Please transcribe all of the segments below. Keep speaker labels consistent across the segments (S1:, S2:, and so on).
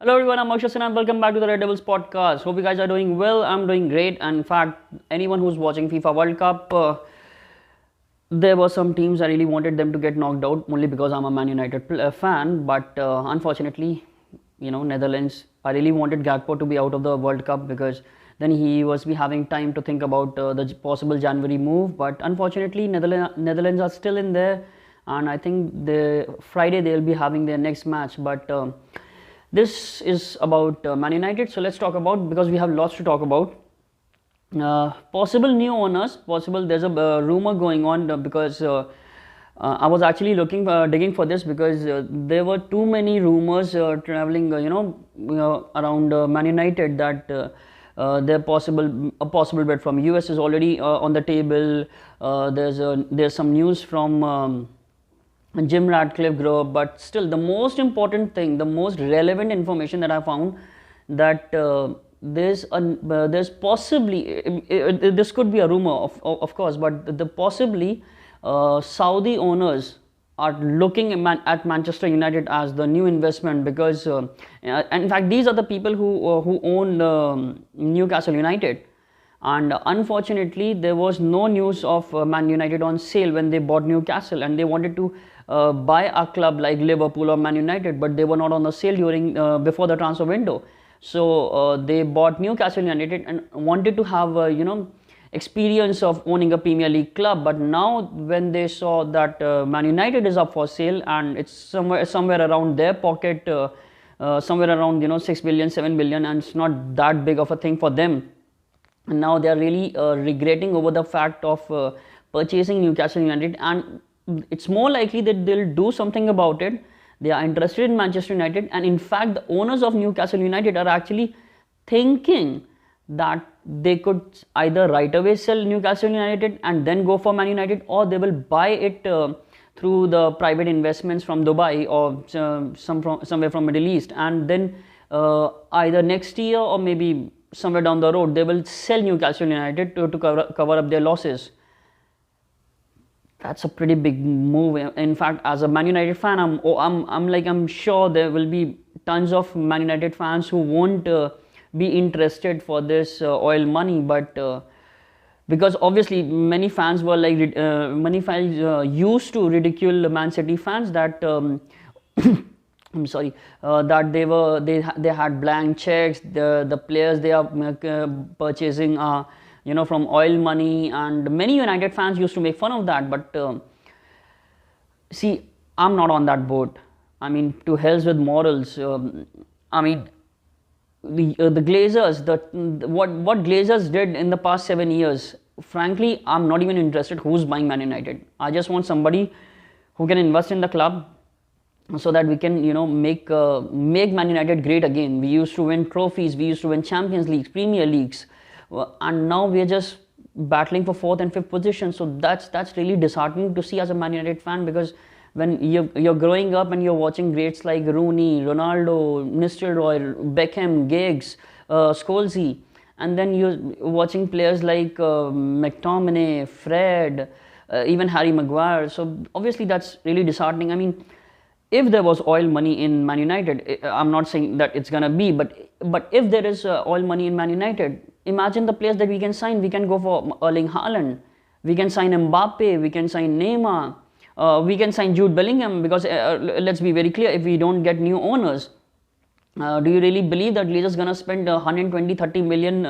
S1: Hello everyone, I'm Akshay and welcome back to the Red Devils podcast. Hope you guys are doing well. I'm doing great. And in fact, anyone who's watching FIFA World Cup, there were some teams I really wanted them to get knocked out only because I'm a Man United fan. But unfortunately, Netherlands, I really wanted Gakpo to be out of the World Cup because then he was be having time to think about the possible January move. But unfortunately, Netherlands are still in there, and I think Friday they'll be having their next match. But this is about Man United, so let's talk about, because we have lots to talk about. Possible new owners, possible, there's a rumor going on because I was actually digging for this because there were too many rumors traveling, around Man United that a possible bet from US is already on the table. There's some news from Jim Ratcliffe Group, but still the most important thing, the most relevant information that I found, that there's possibly, this could be a rumor of course, but possibly Saudi owners are looking at Manchester United as the new investment because in fact these are the people who own Newcastle United. And unfortunately there was no news of Man United on sale when they bought Newcastle, and they wanted to buy a club like Liverpool or Man United, but they were not on the sale during before the transfer window. So they bought Newcastle United and wanted to have experience of owning a Premier League club. But now when they saw that Man United is up for sale and it's somewhere around their pocket, somewhere around 6 billion, 7 billion, and it's not that big of a thing for them. And now they are really regretting over the fact of purchasing Newcastle United, and it's more likely that they'll do something about it. They are interested in Manchester United, and in fact the owners of Newcastle United are actually thinking that they could either right away sell Newcastle United and then go for Man United, or they will buy it through the private investments from Dubai or somewhere from Middle East, and then either next year or maybe somewhere down the road they will sell Newcastle United to cover up their losses. That's a pretty big move. In fact, as a Man United fan, I'm sure there will be tons of Man United fans who won't be interested for this oil money, but because obviously many fans were like many fans used to ridicule Man City fans that I'm sorry, that they had blank checks. The players they are purchasing from oil money, and many United fans used to make fun of that. But see, I'm not on that boat. I mean, to hells with morals. I mean, the Glazers, what Glazers did in the past 7 years. Frankly, I'm not even interested who's buying Man United. I just want somebody who can invest in the club, so that we can make Man United great again. We used to win trophies, we used to win Champions Leagues, Premier Leagues, and now we are just battling for 4th and 5th position. So that's really disheartening to see as a Man United fan, because when you're growing up and you're watching greats like Rooney, Ronaldo, Nistelrooy, Beckham, Giggs, Scholes, and then you're watching players like McTominay, Fred, even Harry Maguire. So obviously that's really disheartening. I mean, if there was oil money in Man United, I'm not saying that it's gonna be, but if there is oil money in Man United, imagine the players that we can sign. We can go for Erling Haaland, we can sign Mbappe, we can sign Neymar, we can sign Jude Bellingham, because let's be very clear, if we don't get new owners, do you really believe that Glazers gonna spend 120-30 million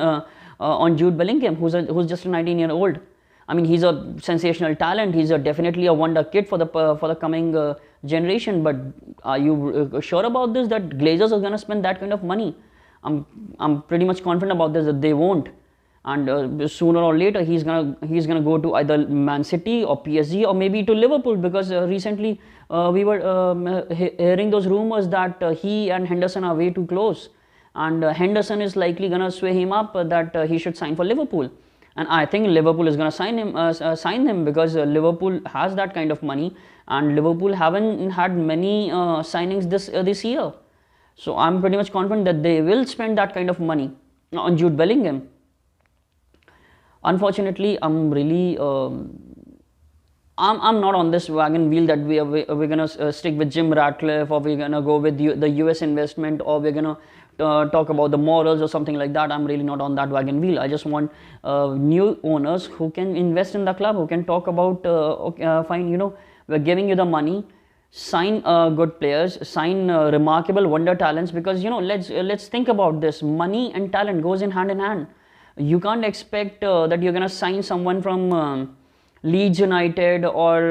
S1: on Jude Bellingham, who's just a 19-year-old? I mean, he's a sensational talent. He's definitely a wonder kid for the coming generation. But are you sure about this, that Glazers are going to spend that kind of money? I'm pretty much confident about this, that they won't. And sooner or later he's gonna go to either Man City or PSG or maybe to Liverpool, because recently we were hearing those rumors that he and Henderson are way too close, and Henderson is likely gonna sway him up that he should sign for Liverpool. And I think Liverpool is going to sign him because Liverpool has that kind of money, and Liverpool haven't had many signings this year. So I'm pretty much confident that they will spend that kind of money on Jude Bellingham. Unfortunately, I'm really I'm not on this wagon wheel that we're gonna stick with Jim Ratcliffe, or we're gonna go with the US investment, or we're gonna talk about the morals or something like that. I'm really not on that wagon wheel. I just want new owners who can invest in the club, who can talk about fine, you know, we're giving you the money, sign good players, sign remarkable wonder talents, because, you know, let's think about this. Money and talent goes in hand. You can't expect that you're gonna sign someone from Leeds United or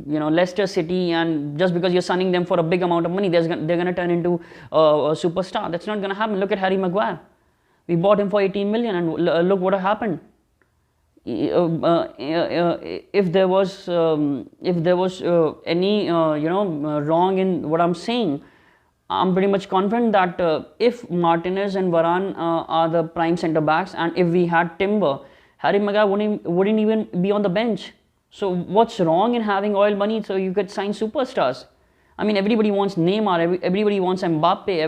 S1: you know, Leicester City, and just because you're signing them for a big amount of money, they're going to turn into a superstar. That's not going to happen. Look at Harry Maguire. We bought him for 18 million, and look what happened. If there was any you know, wrong in what I'm saying, I'm pretty much confident that if Martinez and Varane are the prime centre backs, and if we had Timber, Harry Maguire wouldn't even be on the bench. So what's wrong in having oil money so you could sign superstars? I mean, everybody wants Neymar, everybody wants Mbappe,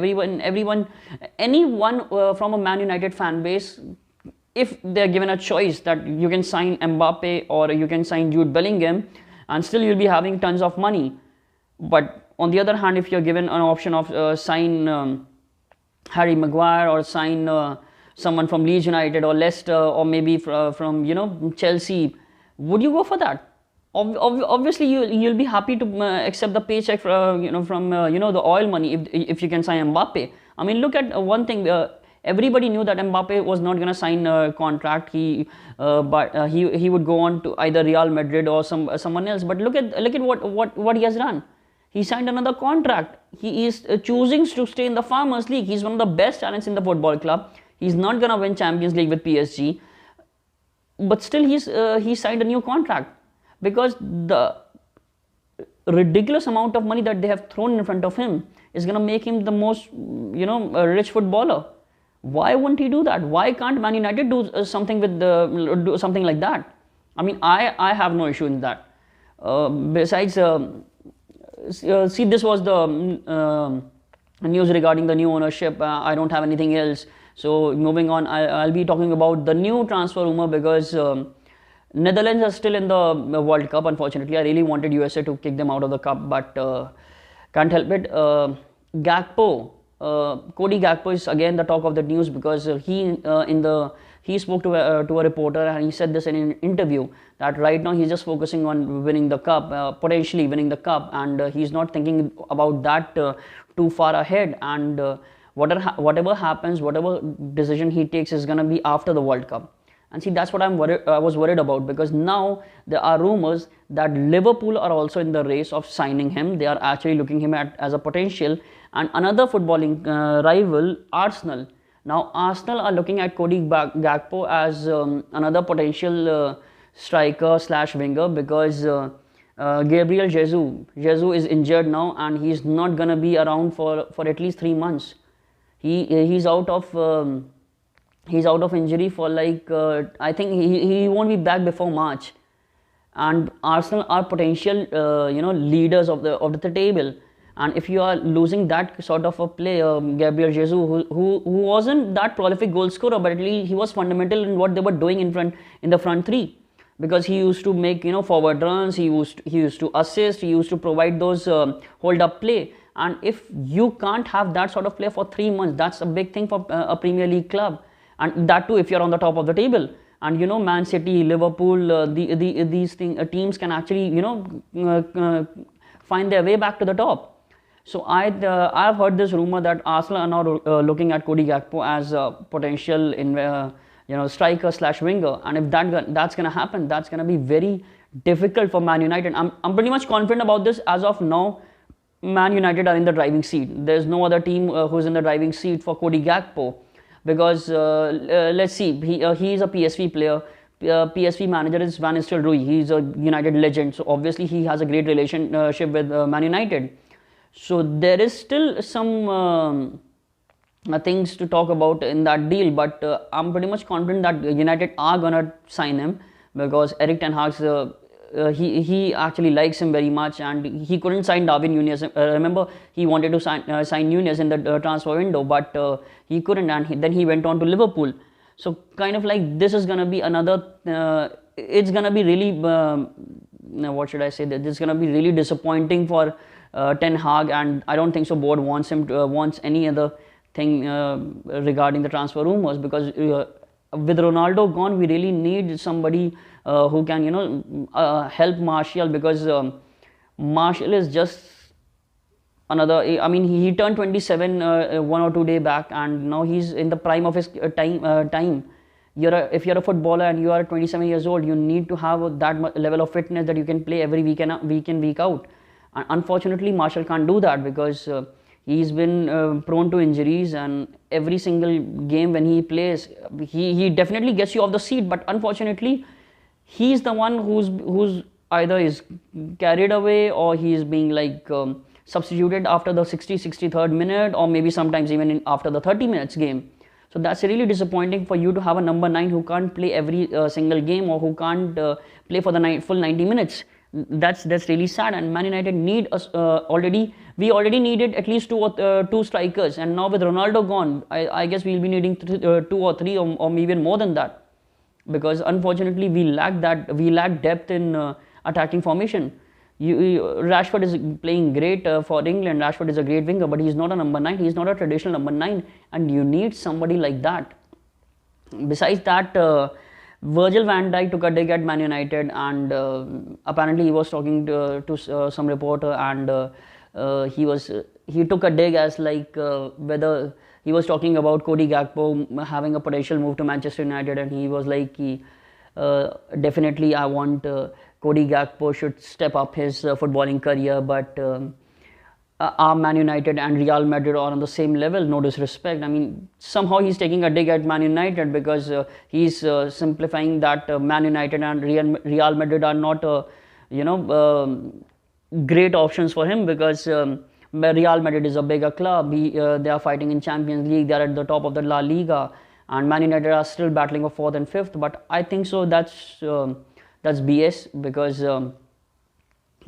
S1: anyone from a Man United fan base, if they're given a choice that you can sign Mbappe or you can sign Jude Bellingham, and still you'll be having tons of money. But on the other hand, if you're given an option of sign Harry Maguire, or sign someone from Leeds United or Leicester, or maybe from you know, Chelsea, would you go for that? Obviously, you'll be happy to accept the paycheck from you know, the oil money if you can sign Mbappe. I mean, look at one thing. Everybody knew that Mbappe was not going to sign a contract. But he would go on to either Real Madrid or someone else. But look at what he has done. He signed another contract. He is choosing to stay in the Farmers League. He's one of the best talents in the football club. He's not going to win Champions League with PSG, but still he signed a new contract, because the ridiculous amount of money that they have thrown in front of him is going to make him the most, you know, rich footballer. Why wouldn't he do that? Why can't Man United do something do something like that? I mean, I have no issue in that. Besides, see, this was the news regarding the new ownership. I don't have anything else. So moving on, I'll be talking about the new transfer rumor, because Netherlands are still in the World Cup. Unfortunately, I really wanted USA to kick them out of the cup, but can't help it. Gakpo, Cody Gakpo is again the talk of the news, because he spoke to a reporter, and he said this in an interview, that right now he's just focusing on winning the cup, potentially winning the cup, and he's not thinking about that too far ahead, and whatever happens, whatever decision he takes is going to be after the World Cup. And see, that's what I was worried about, because now there are rumors that Liverpool are also in the race of signing him. They are actually looking him as a potential, and another footballing rival, Arsenal. Now Arsenal are looking at Cody Gakpo as another potential striker / winger, because Gabriel Jesus is injured now, and he's not going to be around for at least 3 months. He's out of injury for like I think he won't be back before March. And Arsenal are potential you know, leaders of the table, and if you are losing that sort of a player, Gabriel Jesus, who wasn't that prolific goal scorer, but at least he was fundamental in what they were doing in the front three, because he used to make, you know, forward runs, he used to assist, he used to provide those hold up play. And if you can't have that sort of player for 3 months, that's a big thing for a Premier League club, and that too if you're on the top of the table. And you know, Man City, Liverpool, these teams can actually, you know, find their way back to the top. So I've heard this rumor that Arsenal are now looking at Cody Gakpo as a potential you know, striker / winger, and if that's gonna happen, that's gonna be very difficult for Man United. I'm pretty much confident about this. As of now, Man United are in the driving seat. There's no other team who's in the driving seat for Cody Gakpo, because let's see, he is a PSV player. PSV manager is Van Nistelrooy. He's a United legend, so obviously he has a great relationship with Man United. So there is still some things to talk about in that deal, but I'm pretty much confident that United are gonna sign him, because eriktenhag he actually likes him very much, and he couldn't sign Darwin Núñez. Remember, he wanted to sign Núñez in the transfer window, but he couldn't, and then he went on to Liverpool. So kind of like this is gonna be another. It's gonna be really what should I say, that this is going to be really disappointing for Ten Hag, and I don't think so board wants him to, wants any other thing regarding the transfer rumors, because with Ronaldo gone, we really need somebody who can, you know, help Martial, because Martial is just another, I mean, he turned 27 1 or 2 days back, and now he's in the prime of his time. If you're a footballer and you are 27 years old, you need to have that level of fitness that you can play every week in, week out. And unfortunately, Martial can't do that, because he's been prone to injuries, and every single game when he plays, he definitely gets you off the seat, but unfortunately, he's the one who's either is carried away, or he's being like substituted after the 63rd minute, or maybe sometimes even after the 30 minutes game. So that's really disappointing for you to have a number 9 who can't play every single game, or who can't play for the full 90 minutes. That's really sad. And Man United need us we already needed at least two strikers, and now with Ronaldo gone, I guess we'll be needing 2 or 3 or maybe even more than that, because unfortunately we lack depth in attacking formation. Rashford is playing great for England. Rashford is a great winger, but he's not a number 9. He's not a traditional number 9, and you need somebody like that. Besides that, Virgil van Dijk took a dig at Man United, and apparently he was talking to some reporter, and he took a dig as like whether he was talking about Cody Gakpo having a potential move to Manchester United, and he was like, definitely I want Cody Gakpo should step up his footballing career, but are Man United and Real Madrid are on the same level? No disrespect. I mean, somehow he's taking a dig at Man United, because he's simplifying that Man United and Real Madrid are not, great options for him, because Real Madrid is a bigger club. They are fighting in Champions League. They are at the top of the La Liga, and Man United are still battling for 4th and 5th. But I think so that's BS, because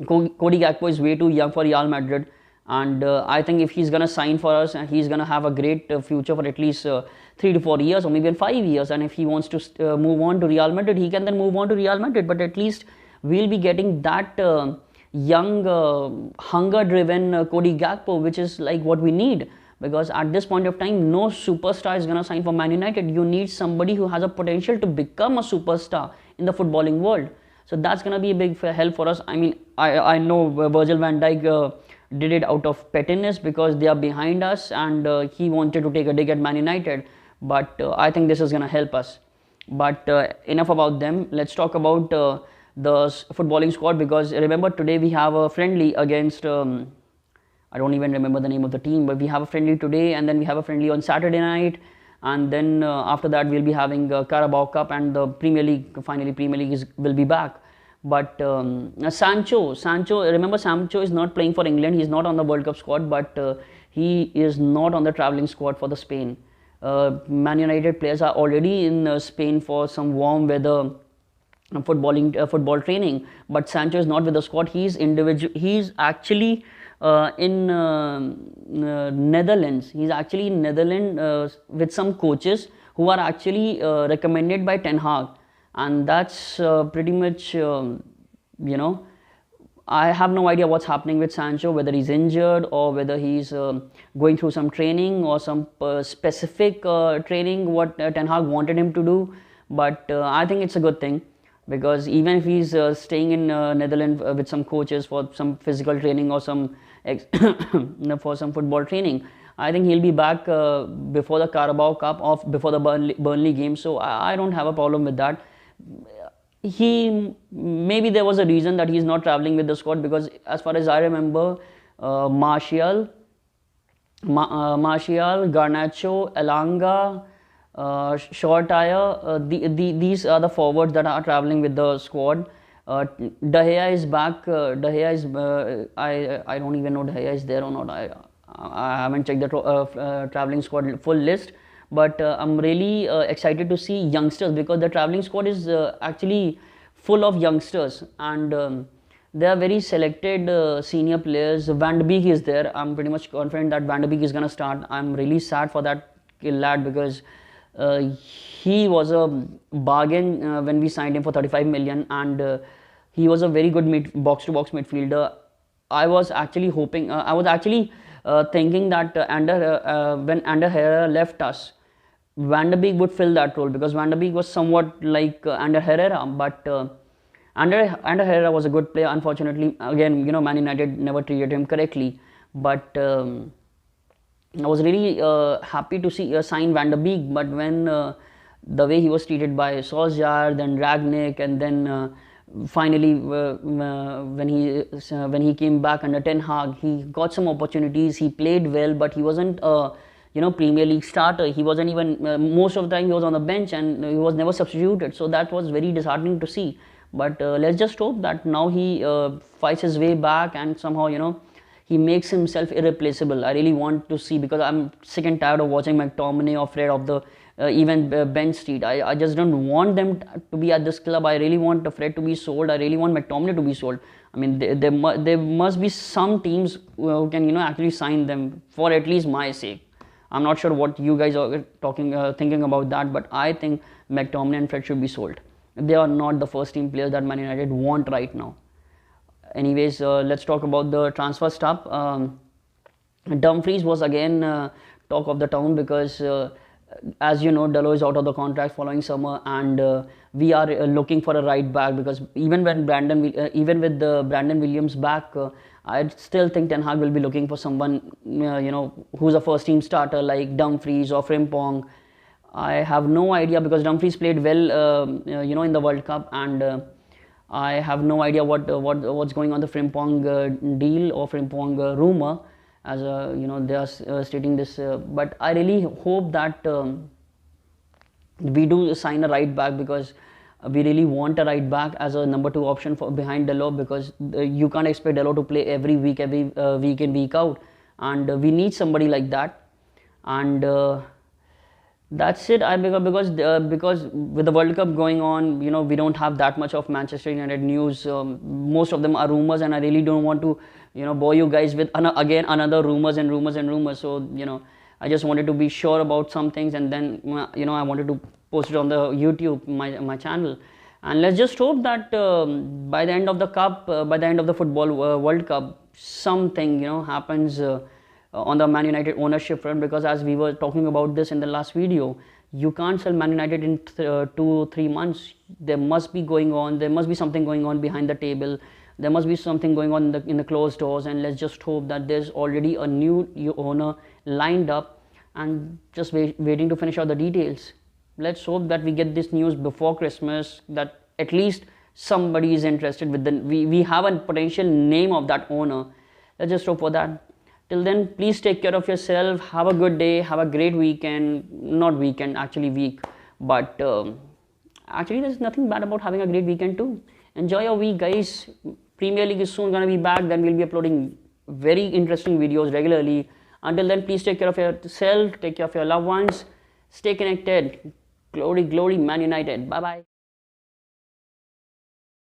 S1: Cody Gakpo is way too young for Real Madrid, and I think if he's gonna sign for us, and he's gonna have a great future for at least 3 to 4 years, or maybe 5 years, and if he wants to move on to Real Madrid, he can then move on to Real Madrid. But at least we'll be getting that young, hunger-driven Cody Gakpo, which is like what we need. Because at this point of time, no superstar is gonna sign for Man United. You need somebody who has a potential to become a superstar in the footballing world. So that's gonna be a big help for us. I mean, I know Virgil van Dijk did it out of pettiness, because they are behind us, and he wanted to take a dig at Man United. But I think this is gonna help us. But enough about them. Let's talk about the footballing squad, because remember, today we have a friendly against I don't even remember the name of the team, but we have a friendly today, and then we have a friendly on Saturday night, and then after that we'll be having Carabao Cup, and the Premier League, finally Premier League will be back. But Sancho, remember, Sancho is not playing for England. He's not on the World Cup squad, but he is not on the travelling squad for the Spain. Man United players are already in Spain for some warm weather football training, but Sancho is not with the squad. He's actually in Netherlands. He's actually in Netherlands with some coaches who are actually recommended by Ten Hag, and that's pretty much I have no idea what's happening with Sancho, whether he's injured or whether he's going through some training or some specific training what Ten Hag wanted him to do. But I think it's a good thing, because even if he's staying in Netherlands with some coaches for some physical training or some for some football training, I think he'll be back before the Carabao Cup or before the Burnley game. So I don't have a problem with that. Maybe there was a reason that he's not traveling with the squad, because as far as I remember, Martial, Garnacho, Elanga, Shortire, these are the forwards that are traveling with the squad. De Gea is back. De Gea is I don't even know De Gea is there or not. I haven't checked the traveling squad full list, but I'm really excited to see youngsters, because the traveling squad is actually full of youngsters, and they are very selected senior players. Van de Beek is there. I'm pretty much confident that Van de Beek is gonna start. I'm really sad for that lad, because he was a bargain when we signed him for 35 million, and He was a very good box-to-box midfielder. I was actually hoping, thinking that when Ander Herrera left us, Van der Beek would fill that role, because Van der Beek was somewhat like Ander Herrera, but Ander Herrera was a good player. Unfortunately, again, Man United never treated him correctly. But I was really happy to see sign Van der Beek, but when the way he was treated by Solskjaer, then Ragnick, and then finally when he came back under Ten Hag, he got some opportunities. He played well, but he wasn't Premier League starter. He wasn't even most of the time he was on the bench, and he was never substituted. So that was very disheartening to see. But let's just hope that now he fights his way back, and somehow he makes himself irreplaceable. I really want to see, because I'm sick and tired of watching McTominay or Fred of the even Ben Street. I just don't want them to be at this club. I really want Fred to be sold. I really want McTominay to be sold. I mean, there must be some teams who can actually sign them, for at least my sake. I'm not sure what you guys are thinking about that, but I think McTominay and Fred should be sold. They are not the first team players that Man United want right now. Anyways, let's talk about the transfer stuff. Dumfries was again talk of the town, because as you know, Dalot is out of the contract following summer, and we are looking for a right back, because even with Brandon Williams back, I still think Ten Hag will be looking for someone who's a first team starter like Dumfries or Frimpong. I have no idea, because Dumfries played well in the World Cup, and I have no idea what's going on the Frimpong deal or Frimpong rumor, as they are stating this. But I really hope that we do sign a right back, because we really want a right back as a number 2 option for behind Dalot, because you can't expect Dalot to play every week in week out, and we need somebody like that. And that's it. Because with the World Cup going on, we don't have that much of Manchester United news. Most of them are rumors, and I really don't want to bore you guys with again another rumors. So I just wanted to be sure about some things, and then I wanted to post it on the YouTube, my channel. And let's just hope that by the end of the cup, by the end of the football World Cup, something happens on the Man United ownership front, because as we were talking about this in the last video, you can't sell Man United in 2-3 months. There must be something going on behind the table. There must be something going on in the closed doors, and let's just hope that there's already a new owner lined up and just waiting to finish out the details. Let's hope that we get this news before Christmas, that at least somebody is interested with we have a potential name of that owner. Let's just hope for that. Till then, please take care of yourself. Have a good day. Have a great weekend. Not weekend, actually week. But actually, there's nothing bad about having a great weekend too. Enjoy your week, guys. Premier League is soon going to be back. Then we'll be uploading very interesting videos regularly. Until then, please take care of yourself. Take care of your loved ones. Stay connected. Glory, glory, Man United. Bye-bye.